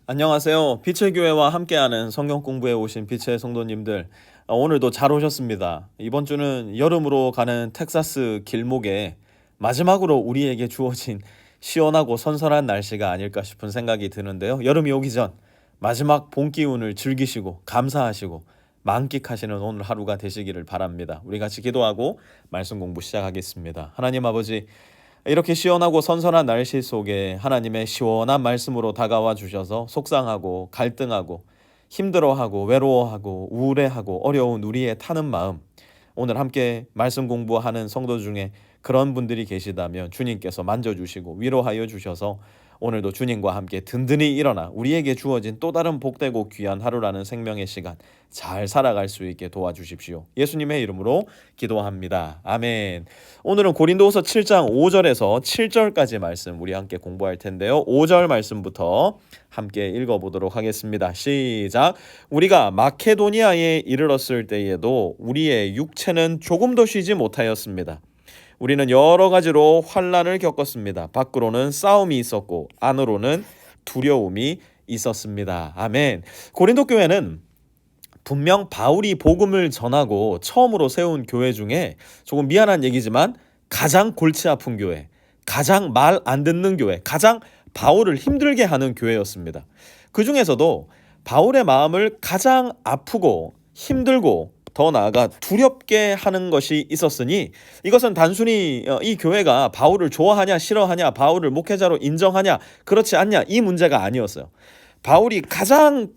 안녕하세요. 빛의 교회와 함께하는 성경 공부에 오신 빛의 성도님들, 오늘도 잘 오셨습니다. 이번 주는 여름으로 가는 텍사스 길목에 마지막으로 우리에게 주어진 시원하고 선선한 날씨가 아닐까 싶은 생각이 드는데요. 여름이 오기 전 마지막 봄 기운을 즐기시고 감사하시고 만끽하시는 오늘 하루가 되시기를 바랍니다. 우리 같이 기도하고 말씀 공부 시작하겠습니다. 하나님 아버지, 이렇게 시원하고 선선한 날씨 속에 하나님의 시원한 말씀으로 다가와 주셔서 속상하고 갈등하고 힘들어하고 외로워하고 우울해하고 어려운 우리의 타는 마음, 오늘 함께 말씀 공부하는 성도 중에 그런 분들이 계시다면 주님께서 만져주시고 위로하여 주셔서 오늘도 주님과 함께 든든히 일어나 우리에게 주어진 또 다른 복되고 귀한 하루라는 생명의 시간 잘 살아갈 수 있게 도와주십시오. 예수님의 이름으로 기도합니다. 아멘. 오늘은 고린도후서 7장 5절에서 7절까지 말씀 우리 함께 공부할 텐데요. 5절 말씀부터 함께 읽어보도록 하겠습니다. 시작. 우리가 마케도니아에 이르렀을 때에도 우리의 육체는 조금도 쉬지 못하였습니다. 우리는 여러 가지로 환난을 겪었습니다. 밖으로는 싸움이 있었고 안으로는 두려움이 있었습니다. 아멘. 고린도 교회는 분명 바울이 복음을 전하고 처음으로 세운 교회 중에 조금 미안한 얘기지만 가장 골치 아픈 교회, 가장 말 안 듣는 교회, 가장 바울을 힘들게 하는 교회였습니다. 그 중에서도 바울의 마음을 가장 아프고 힘들고 더 나아가 두렵게 하는 것이 있었으니 이것은 단순히 이 교회가 바울을 좋아하냐 싫어하냐, 바울을 목회자로 인정하냐 그렇지 않냐 이 문제가 아니었어요. 바울이 가장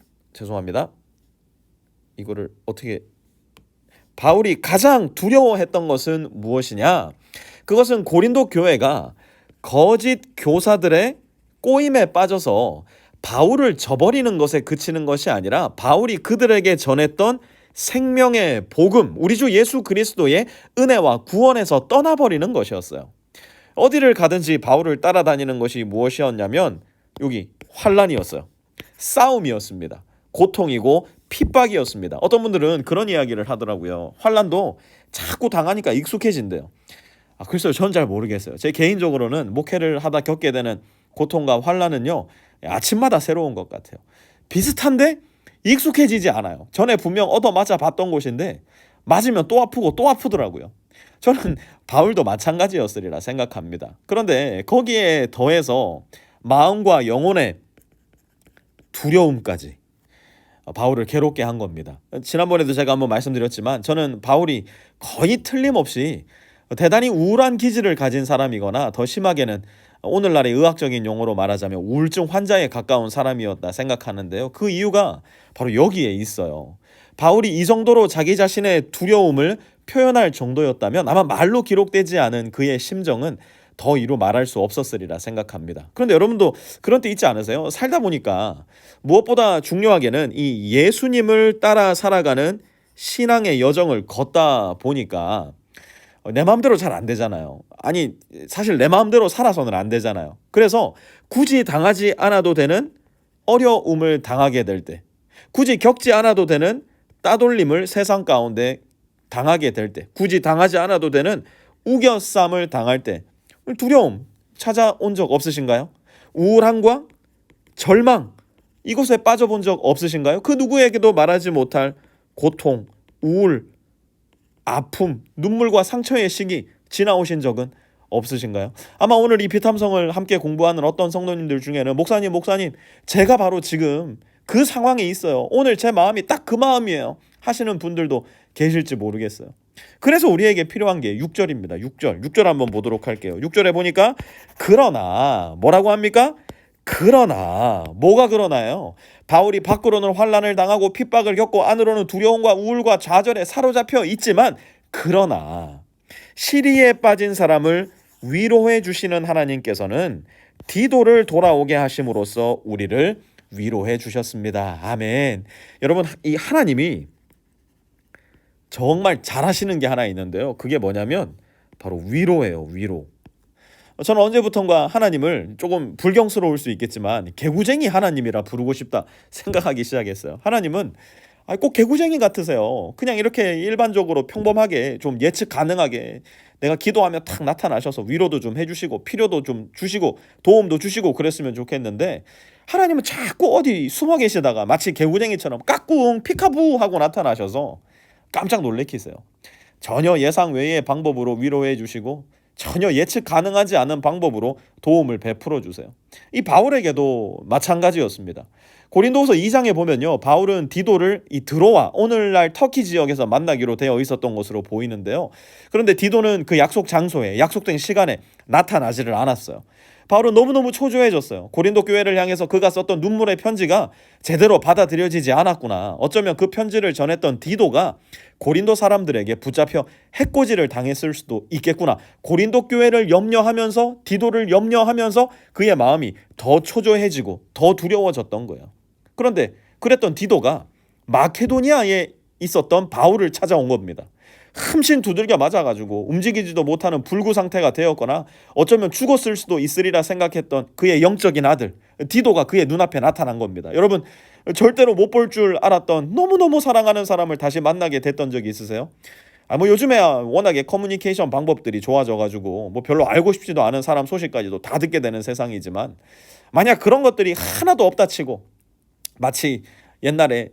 바울이 가장 두려워했던 것은 무엇이냐? 그것은 고린도 교회가 거짓 교사들의 꼬임에 빠져서 바울을 저버리는 것에 그치는 것이 아니라 바울이 그들에게 전했던 생명의 복음, 우리 주 예수 그리스도의 은혜와 구원에서 떠나버리는 것이었어요. 어디를 가든지 바울을 따라다니는 것이 무엇이었냐면 여기 환난이었어요. 싸움이었습니다. 고통이고 핍박이었습니다. 어떤 분들은 그런 이야기를 하더라고요. 환난도 자꾸 당하니까 익숙해진대요. 글쎄요, 전 잘 모르겠어요. 제 개인적으로는 목회를 하다 겪게 되는 고통과 환난은요, 아침마다 새로운 것 같아요. 비슷한데 익숙해지지 않아요. 전에 분명 얻어맞아 봤던 곳인데 맞으면 또 아프고 또 아프더라고요. 저는 바울도 마찬가지였으리라 생각합니다. 그런데 거기에 더해서 마음과 영혼의 두려움까지 바울을 괴롭게 한 겁니다. 지난번에도 제가 한번 말씀드렸지만 저는 바울이 거의 틀림없이 대단히 우울한 기질을 가진 사람이거나 더 심하게는 오늘날의 의학적인 용어로 말하자면 우울증 환자에 가까운 사람이었다 생각하는데요. 그 이유가 바로 여기에 있어요. 바울이 이 정도로 자기 자신의 두려움을 표현할 정도였다면 아마 말로 기록되지 않은 그의 심정은 더 이루 말할 수 없었으리라 생각합니다. 그런데 여러분도 그런 때 있지 않으세요? 살다 보니까 무엇보다 중요하게는 이 예수님을 따라 살아가는 신앙의 여정을 걷다 보니까 내 마음대로 잘 안 되잖아요. 아니, 사실 내 마음대로 살아서는 안 되잖아요. 그래서 굳이 당하지 않아도 되는 어려움을 당하게 될 때, 굳이 겪지 않아도 되는 따돌림을 세상 가운데 당하게 될 때, 굳이 당하지 않아도 되는 우겨쌈을 당할 때 두려움 찾아온 적 없으신가요? 우울함과 절망, 이곳에 빠져본 적 없으신가요? 그 누구에게도 말하지 못할 고통, 우울, 아픔, 눈물과 상처의 시기 지나오신 적은 없으신가요? 아마 오늘 이 비탐성을 함께 공부하는 어떤 성도님들 중에는 목사님 제가 바로 지금 그 상황에 있어요. 오늘 제 마음이 딱 그 마음이에요 하시는 분들도 계실지 모르겠어요. 그래서 우리에게 필요한 게 6절입니다. 6절 한번 보도록 할게요. 6절에 보니까 그러나 뭐라고 합니까? 그러나 뭐가 그러나요? 바울이 밖으로는 환난을 당하고 핍박을 겪고 안으로는 두려움과 우울과 좌절에 사로잡혀 있지만 그러나 시리에 빠진 사람을 위로해 주시는 하나님께서는 디도를 돌아오게 하심으로써 우리를 위로해 주셨습니다. 아멘. 여러분, 이 하나님이 정말 잘하시는 게 하나 있는데요. 그게 뭐냐면 바로 위로예요. 위로. 저는 언제부턴가 하나님을 조금 불경스러울 수 있겠지만 개구쟁이 하나님이라 부르고 싶다 생각하기 시작했어요. 하나님은 꼭 개구쟁이 같으세요. 그냥 이렇게 일반적으로 평범하게 좀 예측 가능하게 내가 기도하면 탁 나타나셔서 위로도 좀 해주시고 필요도 좀 주시고 도움도 주시고 그랬으면 좋겠는데 하나님은 자꾸 어디 숨어 계시다가 마치 개구쟁이처럼 까꿍 피카부 하고 나타나셔서 깜짝 놀래키세요. 전혀 예상 외의 방법으로 위로해 주시고 전혀 예측 가능하지 않은 방법으로 도움을 베풀어 주세요. 이 바울에게도 마찬가지였습니다. 고린도후서 2장에 보면요, 바울은 디도를 이 드로아, 오늘날 터키 지역에서 만나기로 되어 있었던 것으로 보이는데요. 그런데 디도는 그 약속 장소에 약속된 시간에 나타나지를 않았어요. 바울은 너무너무 초조해졌어요. 고린도 교회를 향해서 그가 썼던 눈물의 편지가 제대로 받아들여지지 않았구나. 어쩌면 그 편지를 전했던 디도가 고린도 사람들에게 붙잡혀 해코지를 당했을 수도 있겠구나. 고린도 교회를 염려하면서 디도를 염려하면서 그의 마음이 더 초조해지고 더 두려워졌던 거예요. 그런데 그랬던 디도가 마케도니아에 있었던 바울을 찾아온 겁니다. 흠씬 두들겨 맞아가지고 움직이지도 못하는 불구 상태가 되었거나 어쩌면 죽었을 수도 있으리라 생각했던 그의 영적인 아들 디도가 그의 눈앞에 나타난 겁니다. 여러분, 절대로 못 볼 줄 알았던 너무너무 사랑하는 사람을 다시 만나게 됐던 적이 있으세요? 요즘에야 워낙에 커뮤니케이션 방법들이 좋아져가지고 별로 알고 싶지도 않은 사람 소식까지도 다 듣게 되는 세상이지만, 만약 그런 것들이 하나도 없다 치고 마치 옛날에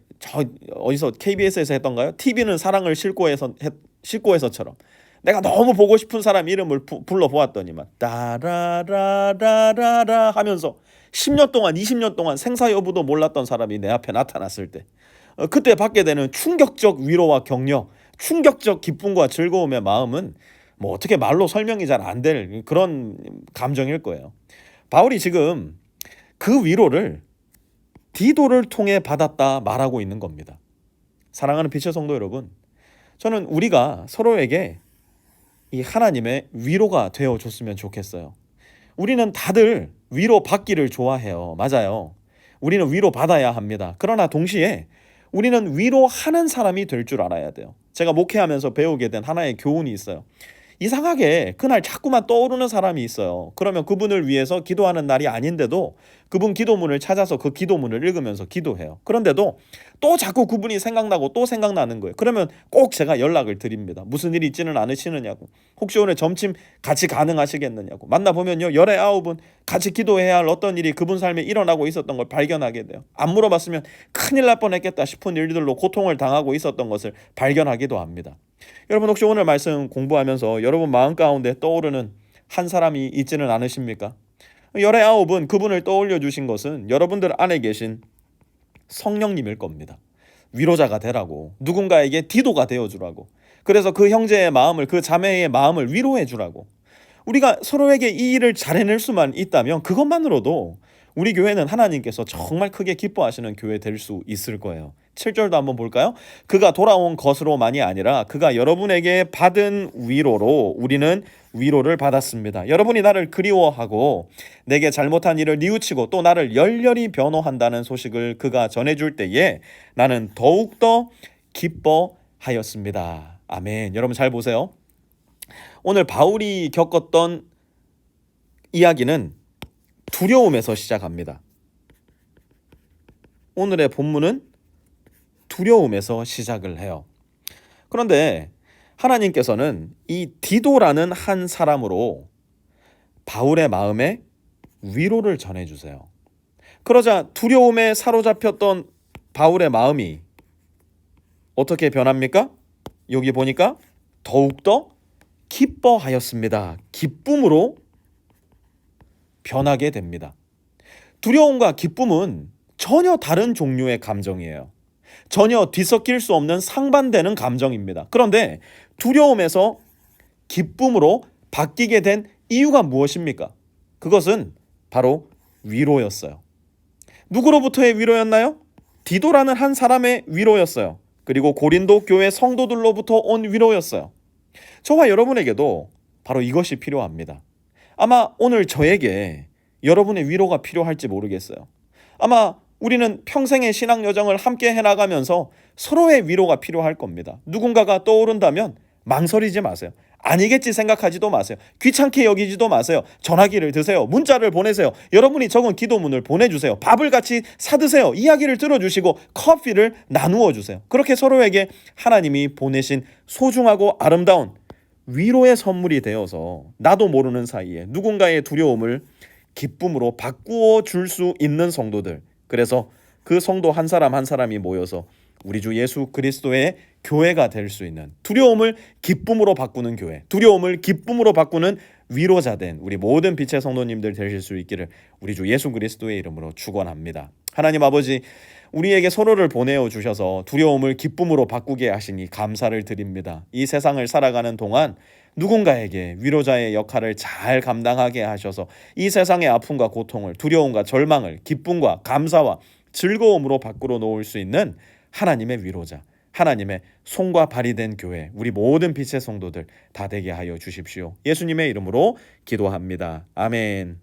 어디서 KBS에서 했던가요? TV는 사랑을 싣고해서처럼 내가 너무 보고 싶은 사람 이름을 불러보았더니만 따라라라라라 하면서 10년 동안 20년 동안 생사여부도 몰랐던 사람이 내 앞에 나타났을 때 그때 받게 되는 충격적 위로와 격려, 충격적 기쁨과 즐거움의 마음은 어떻게 말로 설명이 잘 안 될 그런 감정일 거예요. 바울이 지금 그 위로를 디도를 통해 받았다 말하고 있는 겁니다. 사랑하는 빛의 성도 여러분, 저는 우리가 서로에게 이 하나님의 위로가 되어줬으면 좋겠어요. 우리는 다들 위로 받기를 좋아해요. 맞아요. 우리는 위로 받아야 합니다. 그러나 동시에 우리는 위로하는 사람이 될 줄 알아야 돼요. 제가 목회하면서 배우게 된 하나의 교훈이 있어요. 이상하게 그날 자꾸만 떠오르는 사람이 있어요. 그러면 그분을 위해서 기도하는 날이 아닌데도 그분 기도문을 찾아서 그 기도문을 읽으면서 기도해요. 그런데도 또 자꾸 그분이 생각나고 또 생각나는 거예요. 그러면 꼭 제가 연락을 드립니다. 무슨 일이 있지는 않으시느냐고, 혹시 오늘 점심 같이 가능하시겠느냐고. 만나보면요, 열의 아홉은 같이 기도해야 할 어떤 일이 그분 삶에 일어나고 있었던 걸 발견하게 돼요. 안 물어봤으면 큰일 날 뻔했겠다 싶은 일들로 고통을 당하고 있었던 것을 발견하기도 합니다. 여러분, 혹시 오늘 말씀 공부하면서 여러분 마음 가운데 떠오르는 한 사람이 있지는 않으십니까? 열의 아홉은 그분을 떠올려 주신 것은 여러분들 안에 계신 성령님일 겁니다. 위로자가 되라고, 누군가에게 디도가 되어주라고, 그래서 그 형제의 마음을, 그 자매의 마음을 위로해 주라고. 우리가 서로에게 이 일을 잘 해낼 수만 있다면 그것만으로도 우리 교회는 하나님께서 정말 크게 기뻐하시는 교회 될 수 있을 거예요. 7절도 한번 볼까요? 그가 돌아온 것으로만이 아니라 그가 여러분에게 받은 위로로 우리는 위로를 받았습니다. 여러분이 나를 그리워하고 내게 잘못한 일을 뉘우치고 또 나를 열렬히 변호한다는 소식을 그가 전해줄 때에 나는 더욱더 기뻐하였습니다. 아멘. 여러분 잘 보세요. 오늘 바울이 겪었던 이야기는 두려움에서 시작합니다. 오늘의 본문은 두려움에서 시작을 해요. 그런데 하나님께서는 이 디도라는 한 사람으로 바울의 마음에 위로를 전해주세요. 그러자 두려움에 사로잡혔던 바울의 마음이 어떻게 변합니까? 여기 보니까 더욱더 기뻐하였습니다. 기쁨으로 변하게 됩니다. 두려움과 기쁨은 전혀 다른 종류의 감정이에요. 전혀 뒤섞일 수 없는 상반되는 감정입니다. 그런데 두려움에서 기쁨으로 바뀌게 된 이유가 무엇입니까? 그것은 바로 위로였어요. 누구로부터의 위로였나요? 디도라는 한 사람의 위로였어요. 그리고 고린도 교회 성도들로부터 온 위로였어요. 저와 여러분에게도 바로 이것이 필요합니다. 아마 오늘 저에게 여러분의 위로가 필요할지 모르겠어요. 아마 우리는 평생의 신앙 여정을 함께 해나가면서 서로의 위로가 필요할 겁니다. 누군가가 떠오른다면 망설이지 마세요. 아니겠지 생각하지도 마세요. 귀찮게 여기지도 마세요. 전화기를 드세요. 문자를 보내세요. 여러분이 적은 기도문을 보내주세요. 밥을 같이 사드세요. 이야기를 들어주시고 커피를 나누어 주세요. 그렇게 서로에게 하나님이 보내신 소중하고 아름다운 위로의 선물이 되어서 나도 모르는 사이에 누군가의 두려움을 기쁨으로 바꾸어 줄 수 있는 성도들, 그래서 그 성도 한 사람 한 사람이 모여서 우리 주 예수 그리스도의 교회가 될 수 있는, 두려움을 기쁨으로 바꾸는 교회, 두려움을 기쁨으로 바꾸는 위로자 된 우리 모든 빛의 성도님들 되실 수 있기를 우리 주 예수 그리스도의 이름으로 축원합니다. 하나님 아버지, 우리에게 서로를 보내어 주셔서 두려움을 기쁨으로 바꾸게 하시니 감사를 드립니다. 이 세상을 살아가는 동안 누군가에게 위로자의 역할을 잘 감당하게 하셔서 이 세상의 아픔과 고통을, 두려움과 절망을 기쁨과 감사와 즐거움으로 바꾸어 놓을 수 있는 하나님의 위로자, 하나님의 손과 발이 된 교회, 우리 모든 빛의 성도들 다 되게 하여 주십시오. 예수님의 이름으로 기도합니다. 아멘.